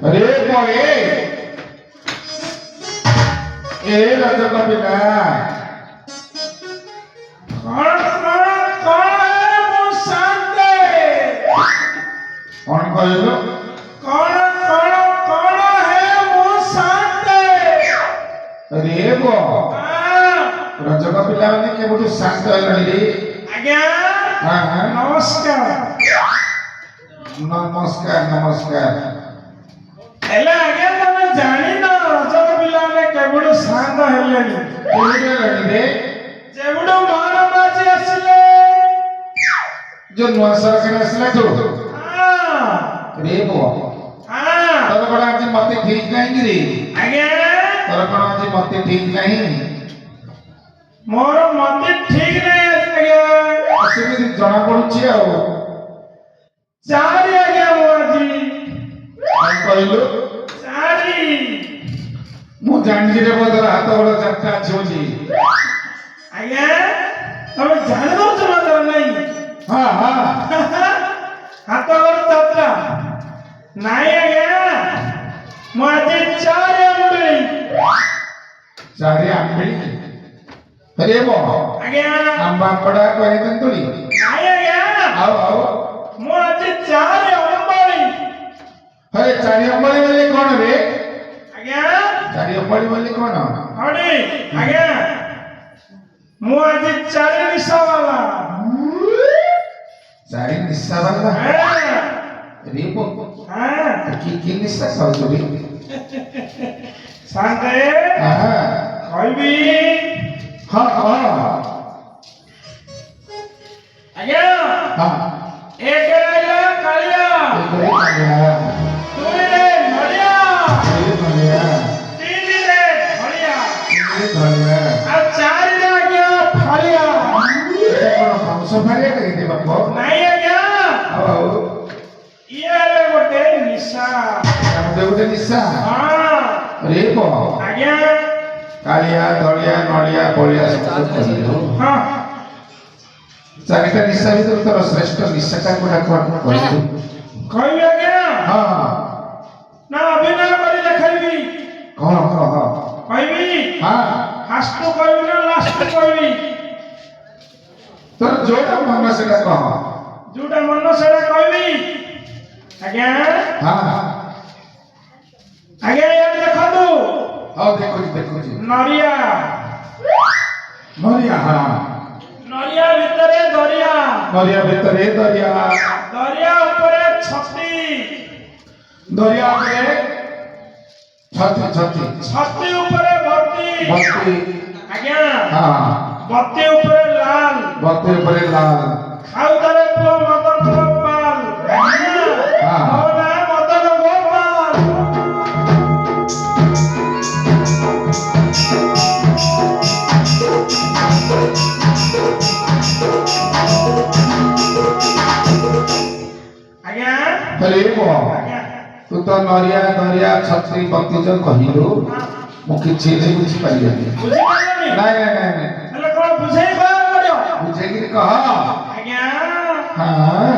अरे बोले ए राजा का पिला कौन है वो शांते कौन कहलो कौन है वो शांते अरे बो राजा का पिला ने के बोलू शांत हेलनी रे आज्ञा हां हां नमस्कार नमस्कार नमस्कार हेले आज्ञा तमे जानी ना राजा का पिला ने के बोलू शांत हेलेनी केबुडे हेलनी रे जेबुडू महाराज आसिले जो नुआ सरकार आसला तो हां रे बो हां तोर बड़ा आज मते ठीक नहीं रे आज्ञा तोर कोन आज मते ठीक नहीं मोर मते ठीक नहीं आज्ञा असली जना पडुची आ चारि आज्ञा मोजी कौन कहलो चारि मु जानजी रे बदर हाथ बड़ चारटा छोजी आज्ञा तमे जानि दो मात्र नहीं हां हां हाथ बड़ चारटा नहीं आज्ञा मोजी चारि अंबली सारे आंबली अरे बो आज्ञा आंबा पड़ा कहे तंतुली नहीं आज्ञा आओ आओ मोजी चारि अंबली अरे चारी अंबली वाले कौन रे आज्ञा चारी अंबली वाले कौन हडी आज्ञा मोजी चारि निशा वाला चारी निस्सा वाला हां रे बो हां की निस्सा साउजुरी शांते हां कहबी हां हां आज्ञा हां एक राइला कालिया करे कालिया दुई रे नडिया ये कालिया तीन रे फलिया ये कालिया आ चारि रे आज्ञा फलिया এটা কোন মাংস ফারিয়া করে দে বাপ नहीं आज्ञा आओ आओ ये ले गोटे निशा আমাদের গোটে নিশা हां রে বো आज्ञा কালিয়া দলিয়া নড়িয়া বলিয়া সব কহিলো हां চারিটা নিশা ভিতর তোর শ্রেষ্ঠ নিশাটা কোটা কোন কহিলো कहबी आज्ञा हां ना अभिनय करी देखाइबी कह कह कहबी हां फास्ट कहबी ना लास्ट कहबी তোর जोटा मन सेटा कह जोटा मन सेटा कहबी आज्ञा हां आज्ञा यार देखो तू आओ देखो जी नरिया नरिया हां नरिया भितरे दरिया नरिया ভিতরে দরিয়া दरिया ऊपरे छती দরিয়া উপরে ছতি ছতি छती ऊपरे भक्ति ভক্তি आज्ञा हां भक्ति ऊपरे लाल ভক্তির উপরে লাল खाऊ तारे पुआ मदन गोपाल आज्ञा हाँ। हो ना मदन गोपाल आज्ञा अरे बो आज्ञा तू तो नरिया दरिया छत्री भक्ति जो कहिलो मु किछि नहीं बुझी पाइलिनी बुझी पाइलनी नहीं हेले कोन बुझेई बा पड़ियो बुझे कि कह आज्ञा हां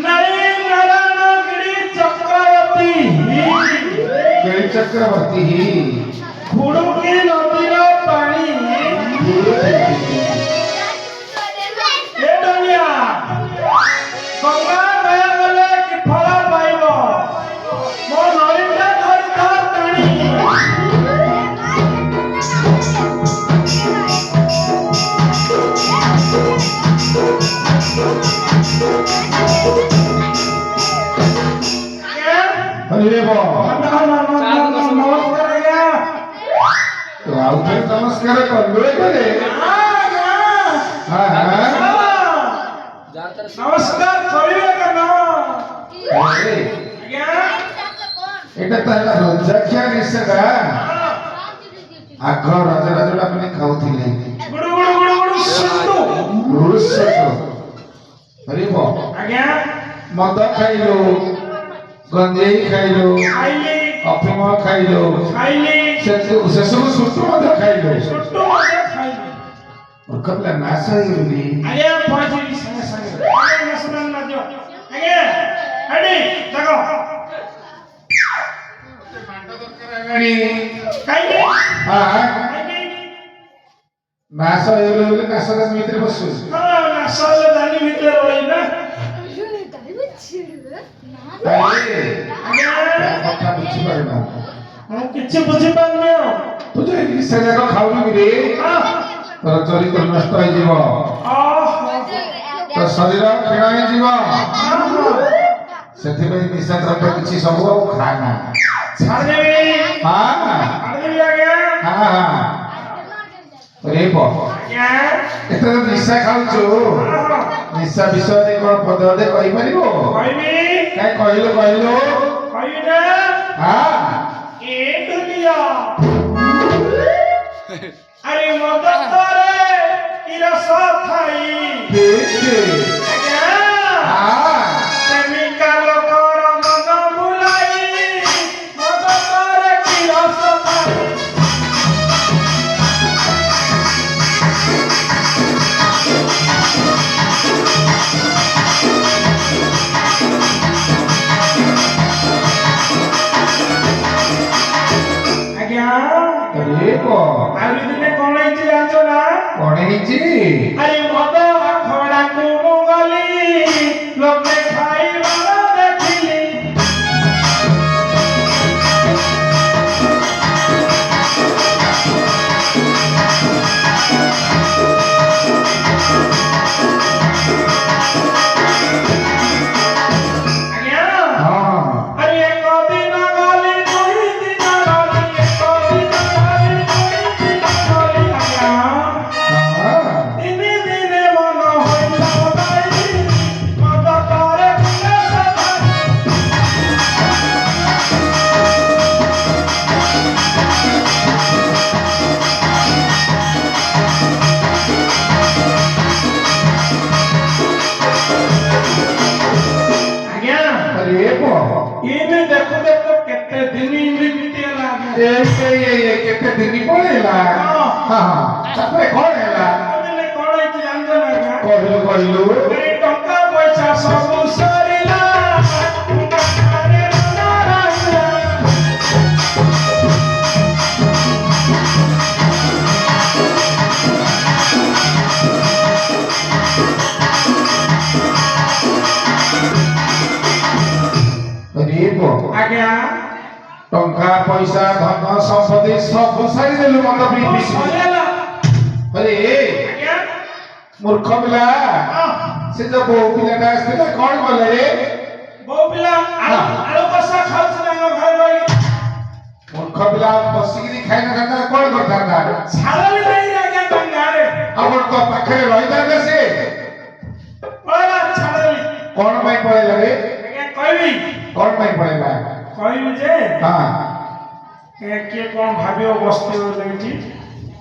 नरी नारायण गिरी चक्रवर्ती केळी चक्रवर्ती ही खुड़ुकी नदीर पानी ए दुनिया गंगा नया गले कि फल पाइब मो नरिंदा धर धर टाणी अरे बो नमस्कार आज्ञा तो आउथे नमस्कार करबे करे हां हां नमस्कार करिवे केना अरे आज्ञा এটা তাহলে রজ্জাখিয়া নিশাটা আগ রাজা রাজা মানে খাউଥିଲେ गुडु गुडु गुडु गुडु सिंधु রুসটো अरे बो आज्ञा मद खाइलो गंजेई खाइलो खाइली अफिम खाइलो खाइली से सब सुटू मद खाइलो सुट्टू मजे खाइली कपला नाश होइली आगे पहुंची संगे संगे आगे न सुनन ना दियो आगे हडी देखो କାହିଁକି ହଁ କାହିଁକି ନାଶ ହେଇଗଲେ ବୋଲି ନାଶ ଦାନି ଭିତରେ ବସୁ ହଁ ନାଶ ହେଲେ ଦାନି ଭିତରେ ରହିନା କଥା ବୁଝିପାରୁନ ମୁଁ କିଛି ବୁଝିପାରୁନି ଆଉ ତୁ ଯୋଉ ନିଶା ଯାକ ଖାଉନୁ କିରେ ତୋର ଚରିତ୍ର ନଷ୍ଟ ହେଇଯିବ ତୋ ଶରୀର କ୍ଷୀଣ ହେଇଯିବ ସେଥିପାଇଁ ନିଶା ଦ୍ରବ୍ୟ କିଛି ସବୁ ଆଉ ଖାନା ଛାଡ଼ିଦେବି ହଁ ଛାଡ଼ିଦେବି ଆଜ୍ଞା ରେ ପ ଆଜ୍ଞା ଏତେ ତ ନିଶା ଖାଉଛୁ ନିଶା ବିଷୟରେ କଣ ପଦେ ଅଧେ କହିପାରିବ କହିବି କାଇଁ କହିଲୁ କହିଲୁ କହିବି ନା ହଁ ଏ ଦୁନିଆ ଆରେ ମଦ ତୋରେ କି ରସ ଥାଇ ଆଜ୍ଞା ପ୍ରେମିକା ଲୋକର ମନ ବୁଲାଇ ମଦ ତୋରେ କି ରସ ଥାଇ ଆଜ୍ଞା रे प ଆହୁରି ଦିନେ କଣ ହେଇଛି ଜାଣିଛ ନା କଣ ହେଇଛି ଆରେ ମଦ ଖଡ଼ାକୁ ମୁଁ ଗଲି ଲୋକେ ଖାଇବାର ଦେଖିଲି ଆଜ୍ଞା ହଁ ଆରେ ଏକ ଦିନ ଗଲି ଦୁଇ ଦିନ ଗଲି ଏକ ଦିନ ଗଲି ଦୁଇ ଦିନ ଗଲି ଆଜ୍ଞା ହଁ ଦିନେ ଦିନେ ମନ ହୋଇଲା ଭାଇ ମଦ ତୋରେ ବିଳାସ ଭାଇ ଆଜ୍ଞା रे प ଇନେ ଦେଖୁ ଦେଖୁ କେତେ ଦିନ ବିତିଗଲା ଆଜ୍ଞା କେତେ ଦିନ ପଳେଇଲା ହଁ ତାପରେ କଣ ହେଲା ଆଉ ଦିନେ କଣ ହେଇଛି ଜାଣିଛ ନା ଆଜ୍ଞା କହିଲୁ କହିଲୁ ଆରେ ଟଙ୍କା ପଇସା ସବୁ ସରିଲା ଆରେ ମନ ରହିଲା रे प ଆଜ୍ଞା ଟଙ୍କା ପଇସା ଧନ ସମ୍ପତ୍ତି ସବୁ ସାରିଦେଲୁ ମଦ ପିଇ ପିଇ ସରିଗଲା ଆରେ ଆଜ୍ଞା ମୂର୍ଖ ପିଲା ସେ ଯୋଉ ବୋଉ ପିଲାଟା ଆସିଥିଲା କଣ କଲେ ରେ ବୋଉ ପିଲା ଆଳୁ କଷା ଖାଉଛି ତାଙ୍କ ଘରେ ରହି ମୂର୍ଖ ପିଲା ବସିକିରି ଖାଇନଥାନ୍ତା କଣ କରିଥାନ୍ତା ଛାଡ଼ ବି ନାହିଁ ଆଜ୍ଞା ତାଙ୍କ ଗାଁରେ ଆଉ ତୋ ପାଖରେ ରହିଥାନ୍ତା ସେ ପଳେଇଲା ଛାଡ଼ିଦେଲି କଣ ପାଇଁ ପଳେଇଲା ରେ ଆଜ୍ଞା କହିବି କଣ ପାଇଁ ପଳେଇଲା କହିବି ଯେ ହଁ କିଏ କଣ ଭାବିବ ବସ୍ତିବ ଏଠି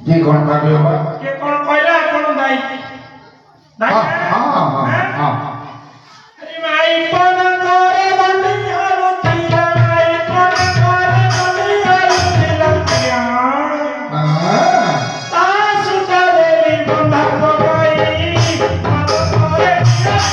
କିଏ କଣ ଭାବିବ ବା? କିଏ କଣ କହିଲା ଆପଣ ଦାୟୀ ହଁ ହଁ ହଁ ହଁ ଆରେ ମାଇ ପଣ করে বন্দি হারুতিলা মাই পণ করে বন্দি হারুতিলা আজ্ঞା ହଁ তা সুতা দেলি বন্ধা পকাই মদ করে বিরাস